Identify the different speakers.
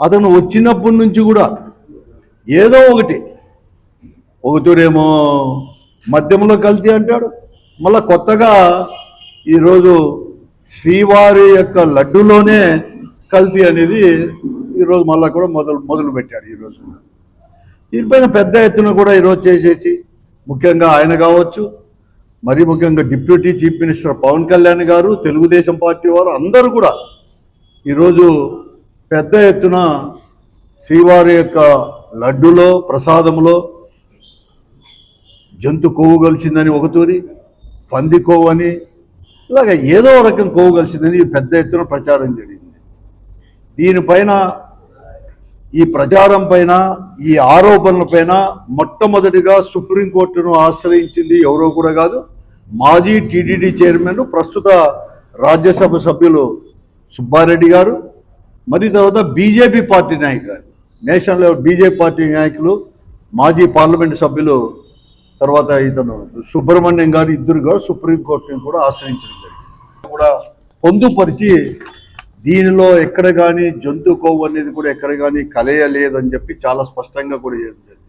Speaker 1: అతను వచ్చినప్పటి నుంచి కూడా ఏదో ఒకటేమో మద్యంలో కల్తీ అంటాడు, మళ్ళీ కొత్తగా ఈరోజు శ్రీవారి యొక్క లడ్డులోనే కల్తీ అనేది ఈరోజు మళ్ళీ కూడా మొదలు పెట్టాడు. ఈరోజు కూడా దీనిపైన పెద్ద ఎత్తున కూడా ఈరోజు చేసేసి, ముఖ్యంగా ఆయన కావచ్చు, మరీ ముఖ్యంగా deputy chief minister Pawan Kalyan గారు, తెలుగుదేశం పార్టీ వారు అందరూ కూడా ఈరోజు పెద్ద ఎత్తున శ్రీవారి యొక్క లడ్డులో ప్రసాదంలో జంతు కొవ్వు కలిసిందని ఒకతూరి, పంది కొవ్వు అని, ఇలాగ ఏదో రకం కొవ్వు కలిసిందని పెద్ద ఎత్తున ప్రచారం జరిగింది. దీనిపైన, ఈ ప్రచారం పైన, ఈ ఆరోపణల పైన మొట్టమొదటిగా సుప్రీంకోర్టును ఆశ్రయించింది ఎవరో కూడా కాదు, మాజీ టీటీడీ చైర్మన్, ప్రస్తుత రాజ్యసభ సభ్యులు సుబ్బారెడ్డి గారు, మరి తర్వాత బీజేపీ పార్టీ నాయకులు, నేషనల్ లెవెల్ బీజేపీ పార్టీ నాయకులు, మాజీ పార్లమెంటు సభ్యులు, తర్వాత ఇతను సుబ్రహ్మణ్యం గారు, ఇద్దరు కూడా సుప్రీంకోర్టుని కూడా ఆశ్రయించడం జరిగింది. కూడా పొందుపరిచి దీనిలో ఎక్కడ కానీ జంతు కొవ్వు అనేది కూడా ఎక్కడ కానీ కలయలేదని చెప్పి చాలా స్పష్టంగా కూడా చేయడం జరిగింది.